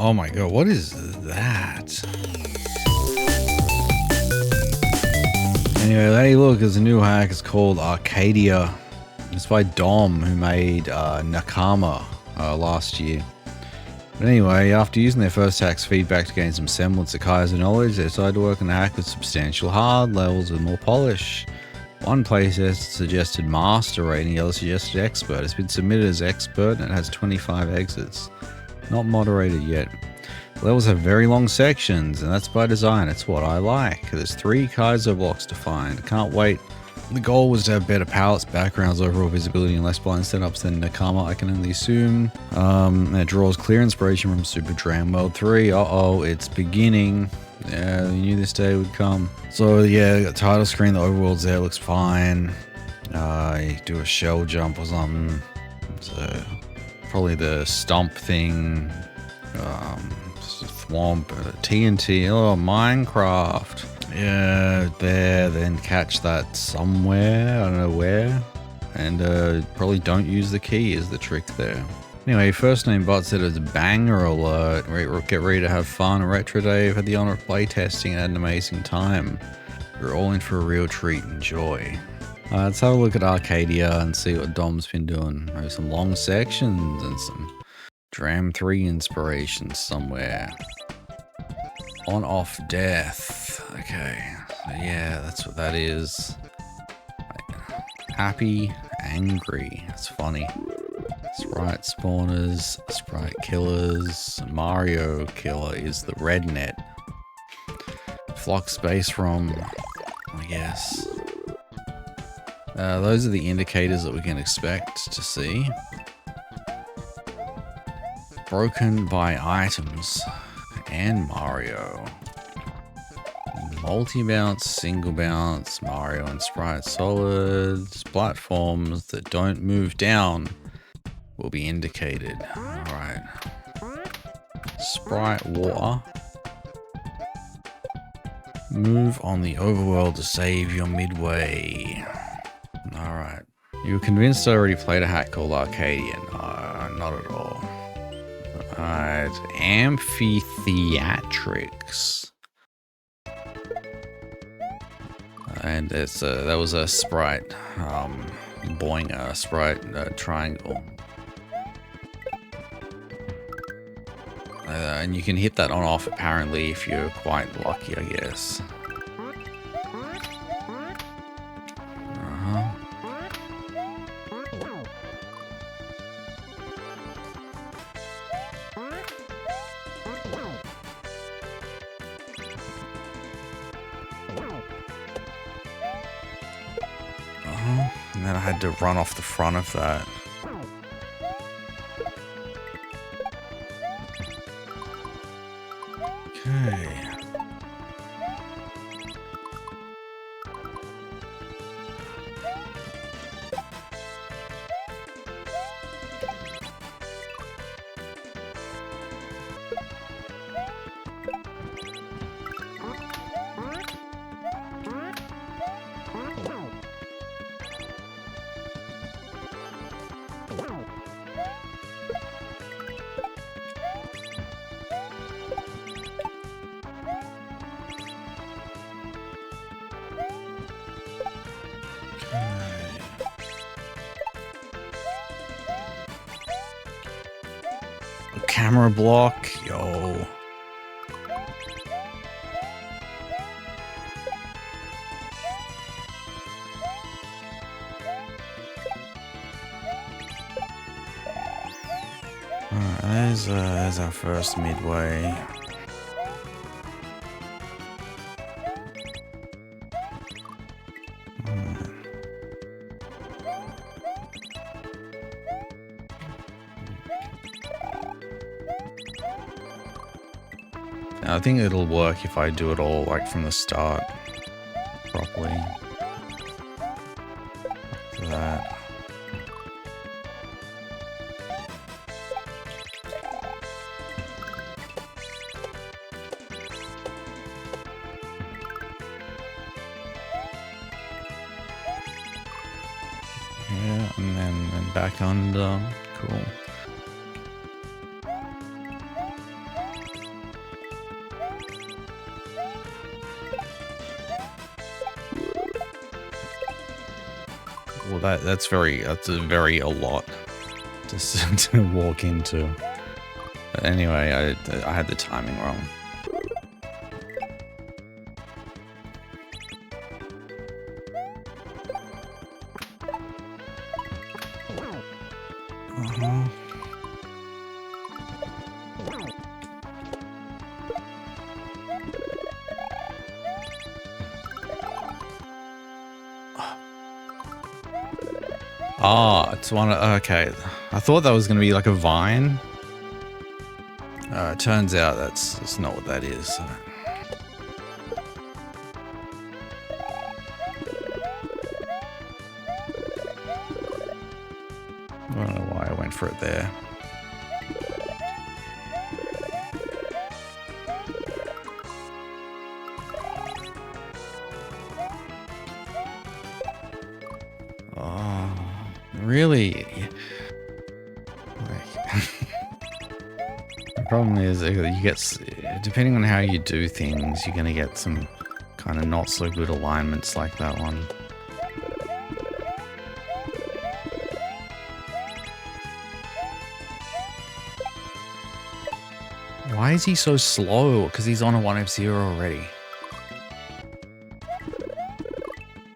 Oh my god, what is that? Anyway, hey look, there's a new hack. It's called Arcadia. It's by Dom, who made Nakama last year. But anyway, after using their first hack's feedback to gain some semblance of kaizo knowledge, they decided to work on a hack with substantial hard levels with more polish. One playtest suggested master rating, the other suggested expert. It's been submitted as expert and it has 25 exits. Not moderated yet. Levels have very long sections, and that's by design. It's what I like. There's 3 kaizo blocks to find. Can't wait. The goal was to have better palettes, backgrounds, overall visibility, and less blind setups than Nakama, I can only assume. It draws clear inspiration from Super Dram World 3. Uh-oh, it's beginning. Yeah, we knew this day would come. So yeah, got title screen, the overworld's there, looks fine. You do a shell jump or something. So probably the stomp thing. Thwomp, TNT, oh, Minecraft. Yeah, there, then catch that somewhere, I don't know where. And probably don't use the key is the trick there. Anyway, first name bot said it's banger alert. Get ready to have fun. Retro Dave had the honor of playtesting and had an amazing time. We're all in for a real treat. Enjoy. Let's have a look at Arcadia and see what Dom's been doing. There's some long sections and some Dram 3 inspirations somewhere. On-off death. Okay, so yeah, that's what that is. Happy, angry. That's funny. Sprite spawners, sprite killers. Mario killer is the red net. Flock space ROM, I guess. Those are the indicators that we can expect to see. Broken by items and Mario. Multi-bounce, single bounce, Mario and Sprite solids. Platforms that don't move down will be indicated. Alright. Sprite water. Move on the overworld to save your midway. Alright. You were convinced I already played a hack called Arcadia. No, not at all. Alright. Amphitheatrics. And that was a sprite, boing, sprite triangle. And you can hit that on off apparently if you're quite lucky, I guess. And then I had to run off the front of that. Okay. Camera block, yo. Alright, there's our first midway. I think it'll work if I do it all like from the start properly. Like that. Yeah, and then back under. Cool. Well, that's a lot to walk into. But anyway, I had the timing wrong. Oh, it's one. Okay, I thought that was going to be like a vine. Turns out that's not what that is. So. I don't know why I went for it there. Oh, really? The problem is you get, depending on how you do things, you're going to get some kind of not so good alignments like that one. Why is he so slow? Because he's on a 1F0 already.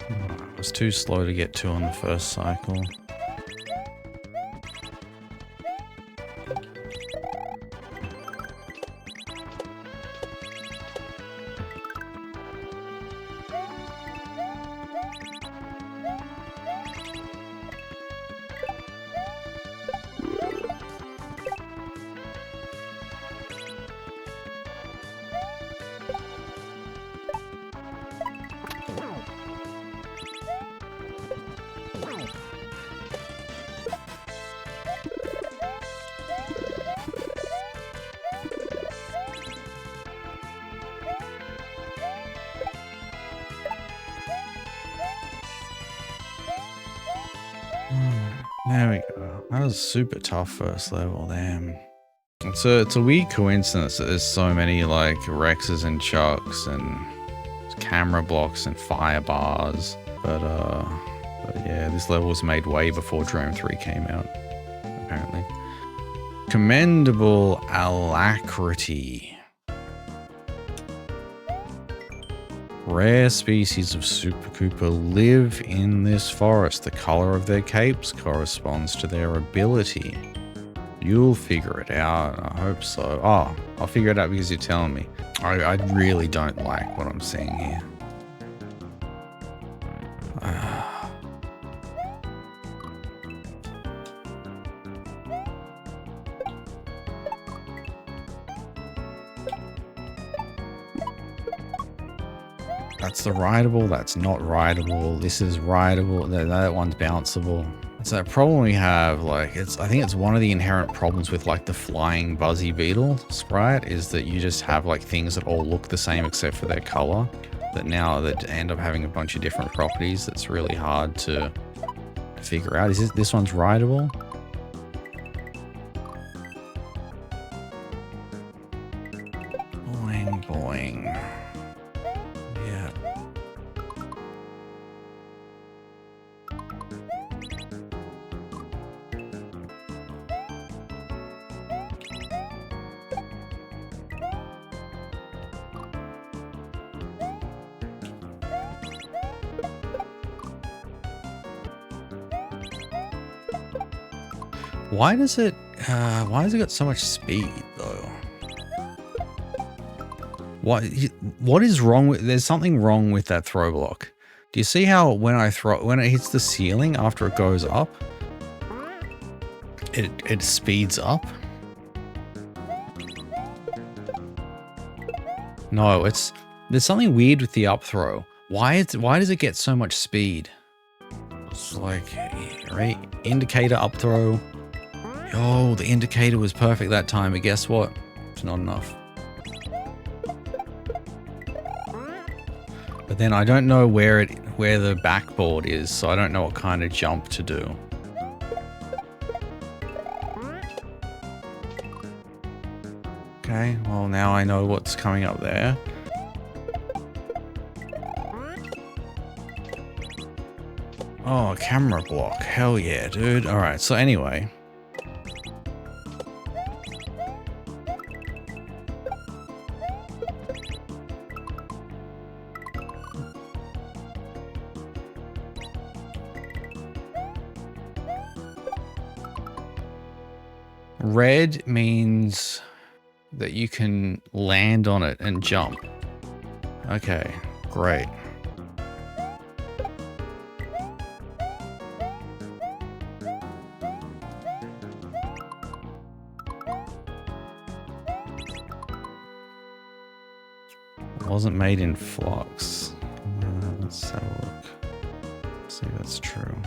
I was too slow to get to on the first cycle. There we go. That was super tough first level, damn. It's a weird coincidence that there's so many like Rexes and Chucks and camera blocks and fire bars. But yeah, this level was made way before Drome 3 came out, apparently. Commendable alacrity. Rare species of Super Koopa live in this forest. The color of their capes corresponds to their ability. You'll figure it out. I hope so. Oh, I'll figure it out because you're telling me. I really don't like what I'm seeing here. That's the rideable, that's not rideable, this is rideable, that one's bounceable. It's that problem we have, like, I think it's one of the inherent problems with like the flying buzzy beetle sprite is that you just have like things that all look the same except for their color. That now that end up having a bunch of different properties that's really hard to figure out. Is this one's rideable? Boing, boing. Yeah. Why does it got so much speed though? What is wrong with, there's something wrong with that throw block. Do you see how when it hits the ceiling after it goes up, it speeds up? No, there's something weird with the up throw. Why does it get so much speed? It's like, right, indicator up throw. Oh, the indicator was perfect that time, but guess what? It's not enough. But then I don't know where the backboard is, so I don't know what kind of jump to do. Okay, well now I know what's coming up there. Oh, camera block. Hell yeah, dude. Alright, so anyway. Red means that you can land on it and jump. Okay, great. It wasn't made in Flux. Let's have a look. See if that's true.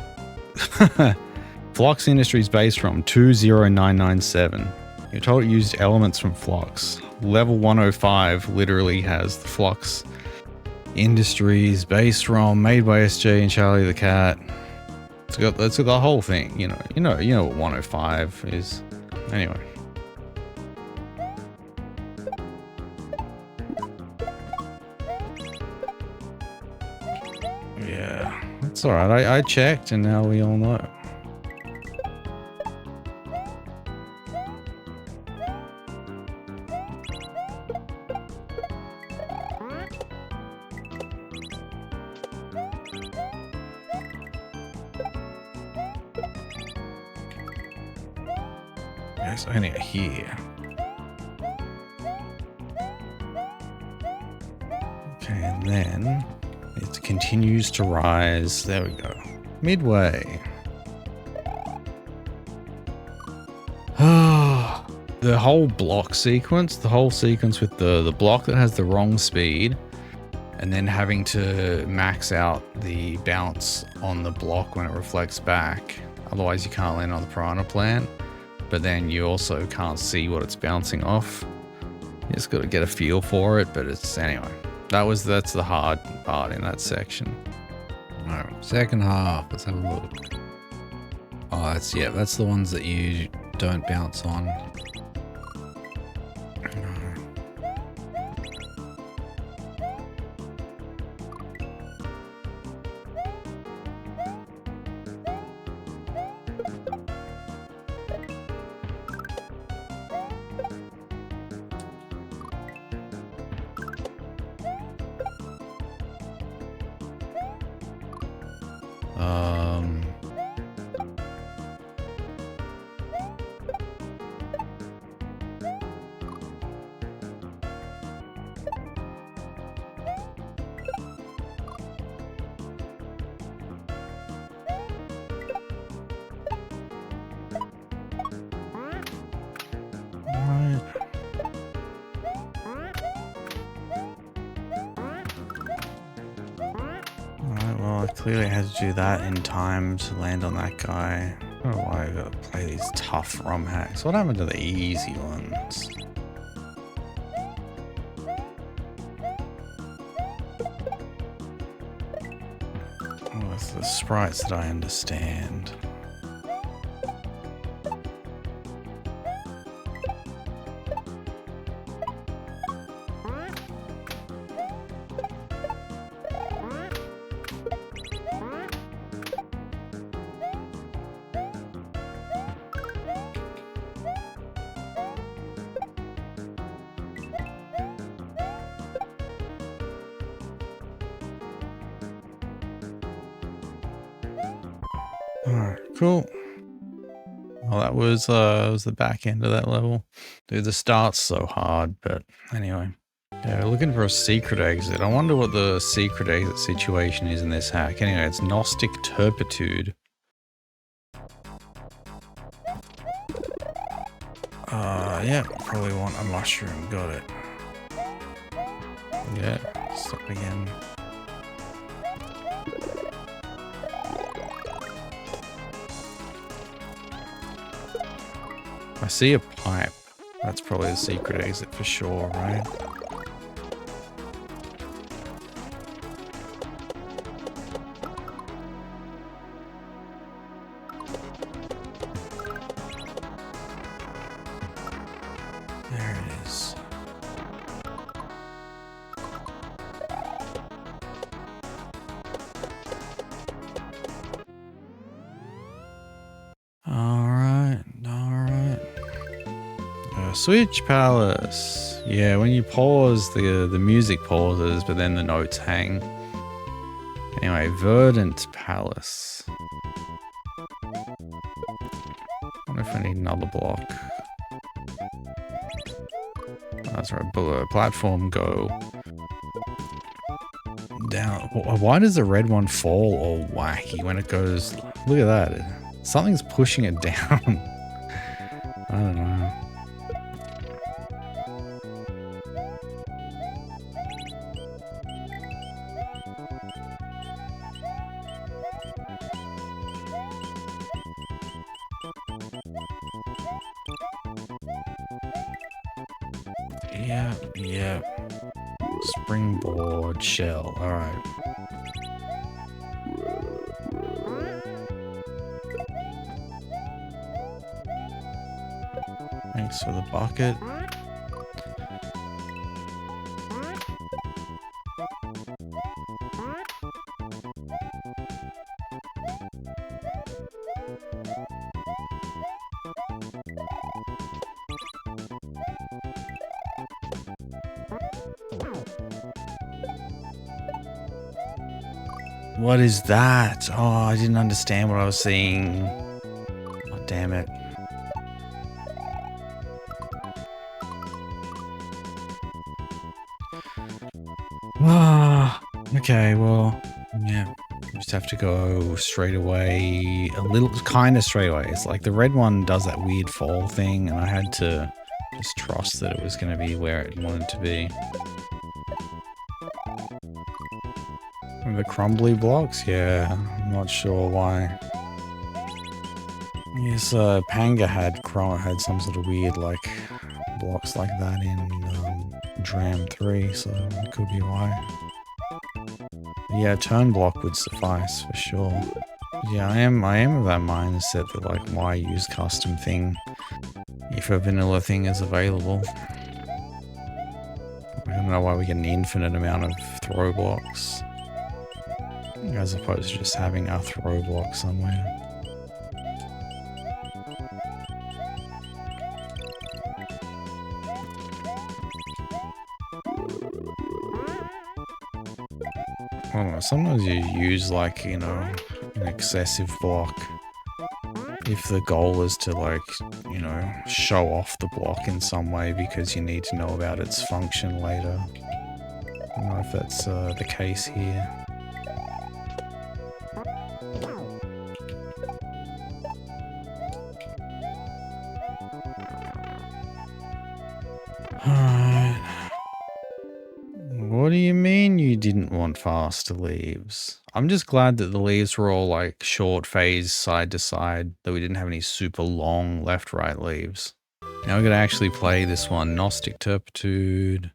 Flux Industries based from 20997. You're told it used elements from Flux. Level 105 literally has the Flux Industries based ROM made by SJ and Charlie the Cat. It's got the whole thing. You know what 105 is. Anyway. Yeah, that's all right. I checked, and now we all know. Yes, only here. Okay, and then it continues to rise. There we go. Midway. The whole block sequence, the whole sequence with the block that has the wrong speed, and then having to max out the bounce on the block when it reflects back. Otherwise you can't land on the piranha plant, but then you also can't see what it's bouncing off. You just got to get a feel for it, but it's anyway. That's the hard part in that section. Alright, second half, let's have a look. Oh, that's the ones that you don't bounce on. Clearly I had to do that in time to land on that guy. I don't know why I gotta play these tough ROM hacks. What happened to the easy ones? Oh, it's the sprites that I understand. Alright, cool. Well, that was the back end of that level. Dude, the start's so hard, but anyway. Yeah, we're looking for a secret exit. I wonder what the secret exit situation is in this hack. Anyway, it's Gnostic Turpitude. Yeah, probably want a mushroom. Got it. Yeah, stop again. I see a pipe. That's probably the secret exit for sure, right? There it is. Switch Palace. Yeah, when you pause, the music pauses, but then the notes hang. Anyway, Verdant Palace. I wonder if I need another block. That's right, platform go. Down. Why does the red one fall all wacky when it goes? Look at that. Something's pushing it down. I don't know. Yeah. Springboard shell. All right. Thanks for the bucket. What is that? Oh, I didn't understand what I was seeing. Oh, damn it. Ah, okay, well, yeah. You just have to go straight away, a little, kind of straight away. It's like the red one does that weird fall thing, and I had to just trust that it was going to be where it wanted to be. The crumbly blocks? Yeah, I'm not sure why. Yes, Panga had some sort of weird, like, blocks like that in Dram 3, so it could be why. Yeah, turn block would suffice for sure. Yeah, I am of that mindset that, like, why use custom thing if a vanilla thing is available? I don't know why we get an infinite amount of throw blocks, as opposed to just having a throw block somewhere. I don't know, sometimes you use, like, you know, an excessive block if the goal is to, like, you know, show off the block in some way because you need to know about its function later. I don't know if that's the case here. What do you mean you didn't want faster leaves? I'm just glad that the leaves were all like short phase side to side, that we didn't have any super long left-right leaves. Now we're going to actually play this one, Gnostic Turpitude.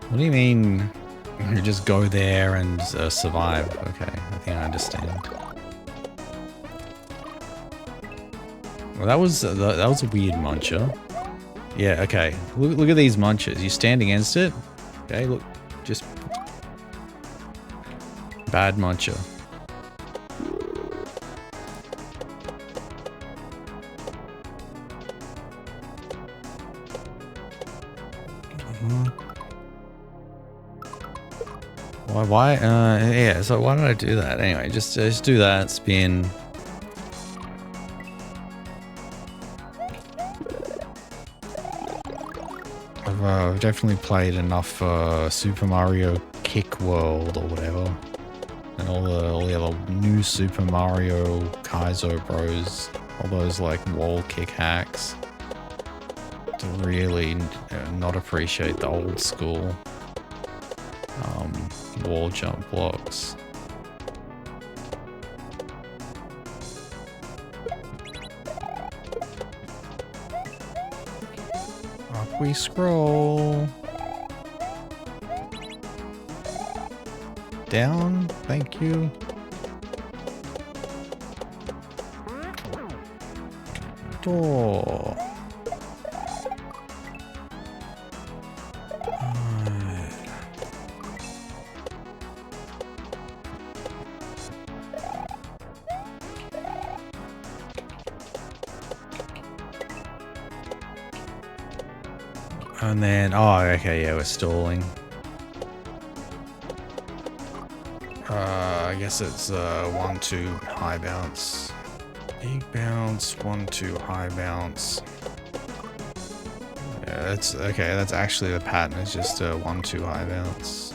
What do you mean you just go there and survive? Okay, I think I understand. Well, that was a weird muncher. Yeah, okay. Look at these munchers. You stand against it. Okay, look, just bad muncher. Why? Yeah, so why did I do that? Anyway, just do that, spin. I've definitely played enough Super Mario Kick World or whatever. And all the other new Super Mario Kaizo Bros. All those like wall kick hacks. To really not appreciate the old school wall jump blocks. Up we scroll. down. Thank you. Door. And then, oh, okay, yeah, we're stalling. I guess it's 1-2 high bounce. Big bounce, 1-2 high bounce. Yeah, that's okay. That's actually the pattern. It's just a 1-2 high bounce.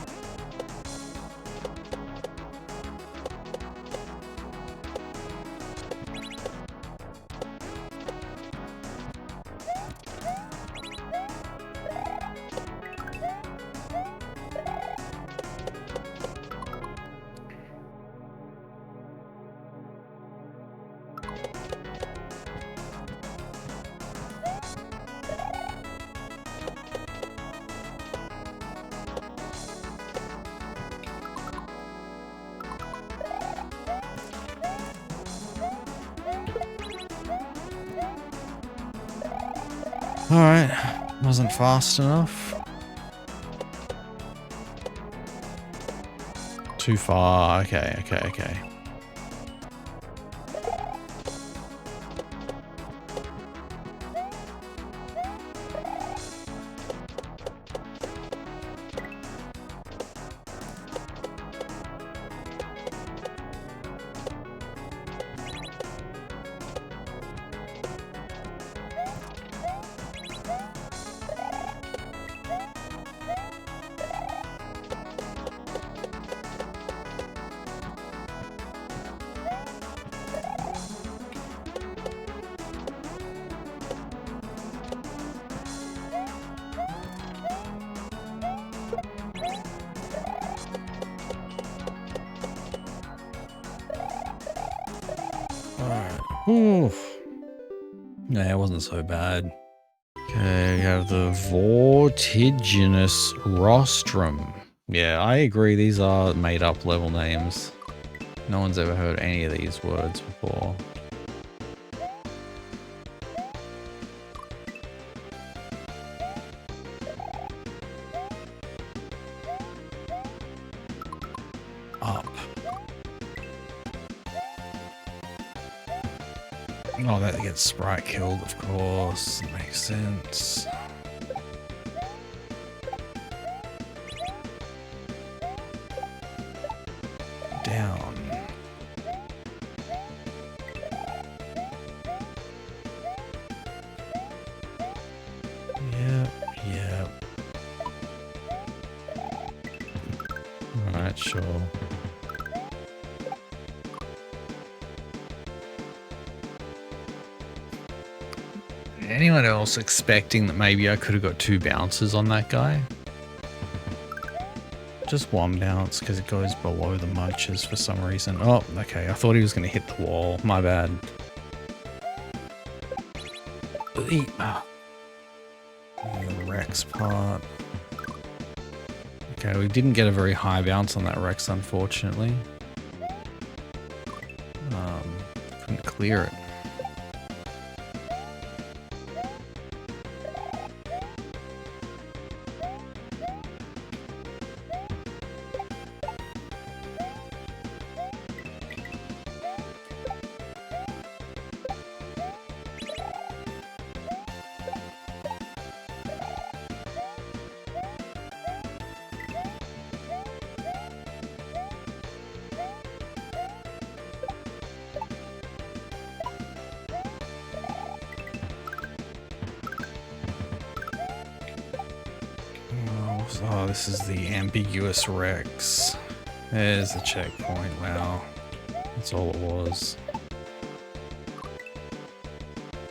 Alright, wasn't fast enough. Too far, okay. Alright. Oof. Yeah, it wasn't so bad. Okay, we have the Vortiginous Rostrum. Yeah, I agree. These are made up level names. No one's ever heard any of these words before. Up. Oh, that gets sprite killed, of course. Makes sense. Down. Yep. Alright, sure. Anyone else expecting that maybe I could have got 2 bounces on that guy? Just 1 bounce because it goes below the munches for some reason. Oh, okay. I thought he was going to hit the wall. My bad. The Rex part. Okay, we didn't get a very high bounce on that Rex, unfortunately. Couldn't clear it. Oh, this is the ambiguous Rex. There's the checkpoint. Wow. That's all it was.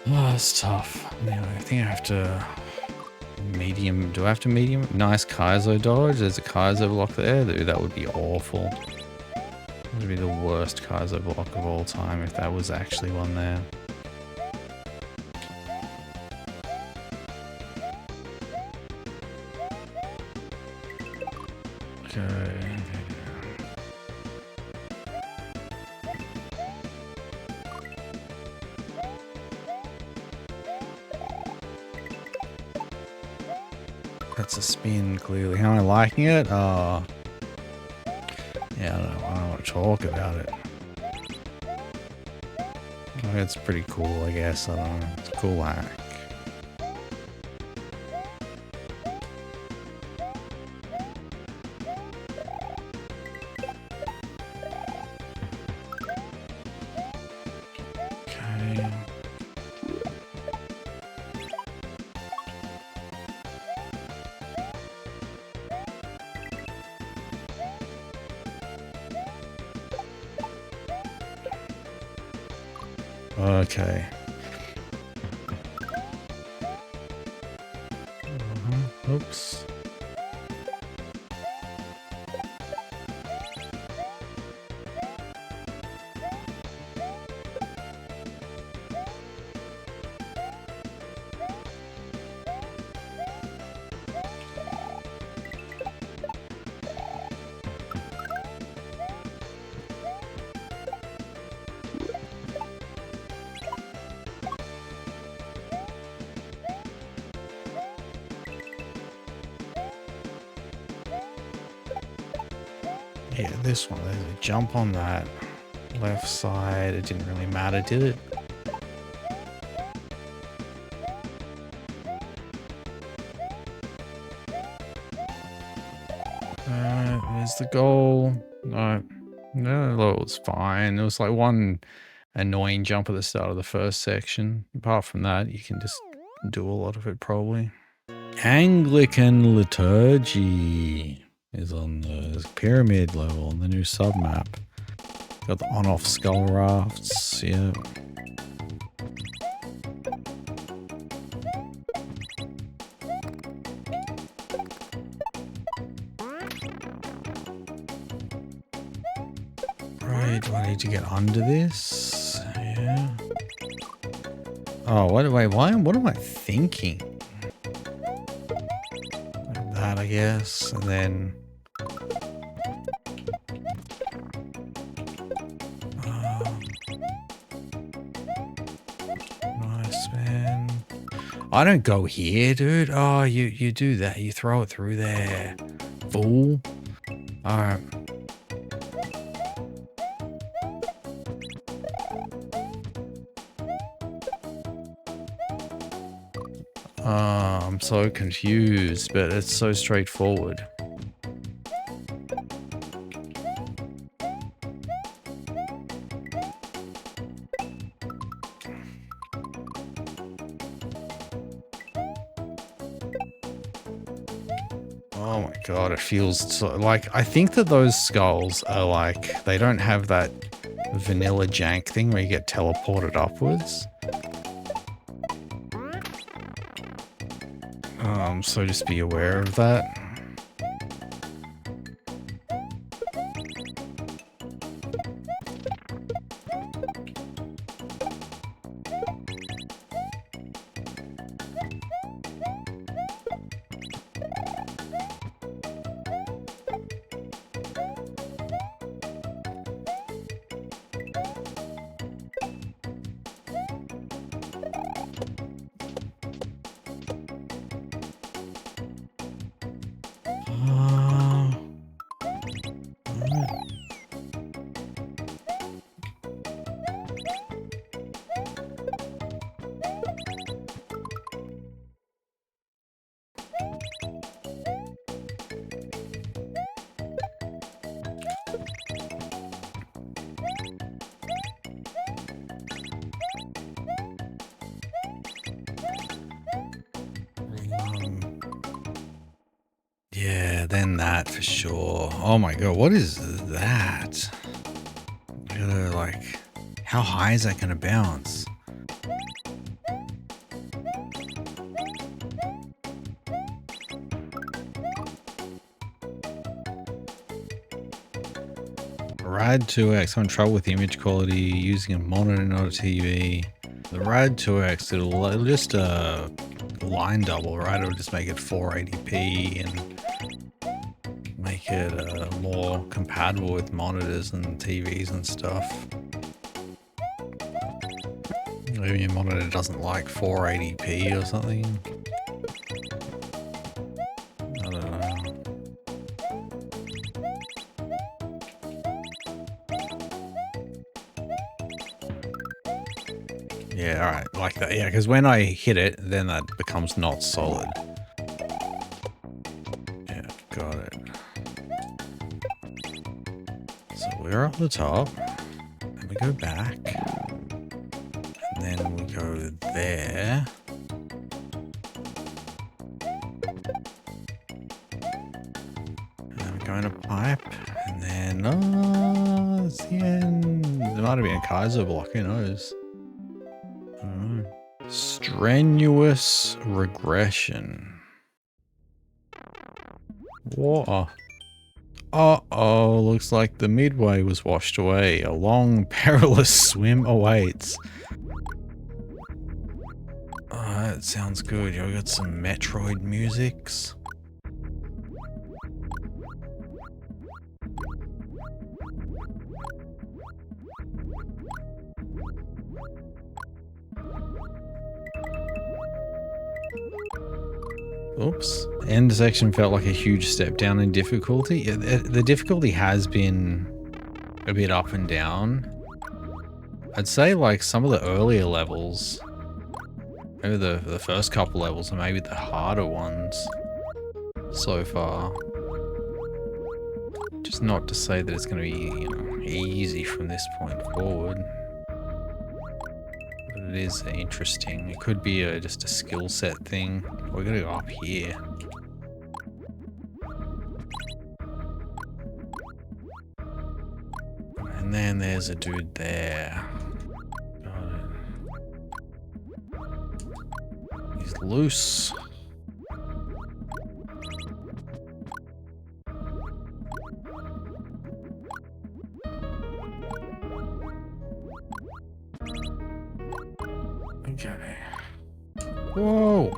Oh, it's tough. Anyway, I think I have to medium. Do I have to medium? Nice kaizo dodge. There's a kaizo block there. Dude, that would be awful. That would be the worst kaizo block of all time if that was actually one there. Okay. That's a spin, clearly. How am I liking it? Yeah, I don't want to talk about it. It's pretty cool, I guess. I don't know. It's a cool hack. Okay. Okay. Oops. Yeah, this one, there's a jump on that left side. It didn't really matter, did it? There's the goal. No, it was fine. There was like one annoying jump at the start of the first section. Apart from that, you can just do a lot of it probably. Anglican liturgy is on the pyramid level on the new submap. Got the on-off skull rafts, yeah. Right, do I need to get under this? Yeah. Oh, what am I thinking? Like that, I guess, and then... nice, man. I don't go here, dude. Oh, you do that. You throw it through there. Fool. Alright. I'm so confused, but it's so straightforward. Oh my god, it feels so, like, I think that those skulls are like, they don't have that vanilla jank thing where you get teleported upwards. So just be aware of that. Yeah, then that for sure. Oh my god, what is that? I gotta, like, how high is that gonna bounce? Rad 2X, having trouble with image quality, using a monitor, not a TV. The Rad 2X, it'll just line double, right? It'll just make it 480p and make it more compatible with monitors and TVs and stuff. Maybe your monitor doesn't like 480p or something. Yeah, all right, like that. Yeah, because when I hit it, then that becomes not solid. Yeah, got it. So we're up the top, and we go back, and then we go there. And we go in a pipe, and then, oh, it's the end. There might have been a kaizo block, who knows? I don't know. Strenuous regression. Whoa. Uh-oh, looks like the midway was washed away. A long, perilous swim awaits. Oh, that sounds good. You got some Metroid musics. Oops. End section felt like a huge step down in difficulty. The difficulty has been a bit up and down. I'd say like some of the earlier levels, maybe the first couple levels are maybe the harder ones so far. Just not to say that it's going to be, you know, easy from this point forward. But it is interesting. It could be just a skill set thing. We're going to go up here. And then there's a dude there. Got it. He's loose. Okay. Whoa!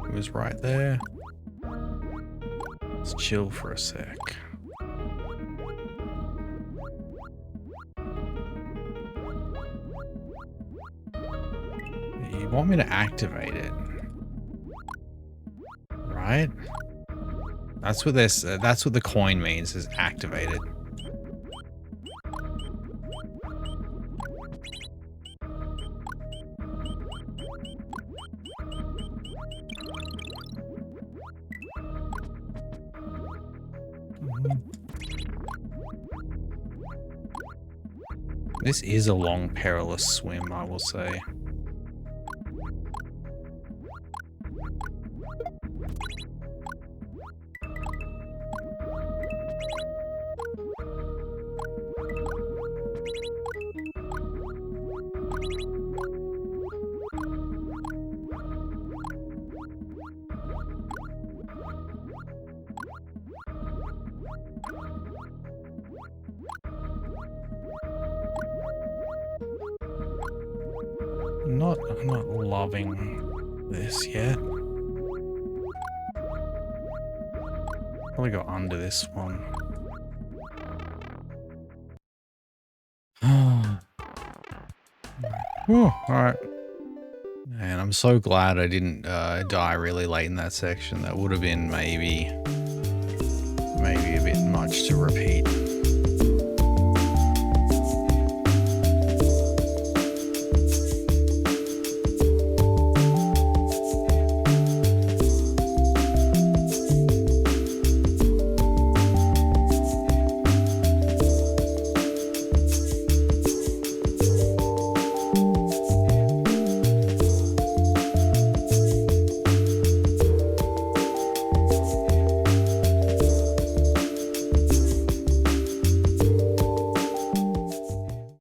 It was right there. Let's chill for a sec. You want me to activate it, right? That's what this. That's what the coin means, is activated. This is a long, perilous swim, I will say. I'm not loving this yet. Probably go under this one. Whew, alright. And I'm so glad I didn't die really late in that section. That would have been maybe a bit much to repeat.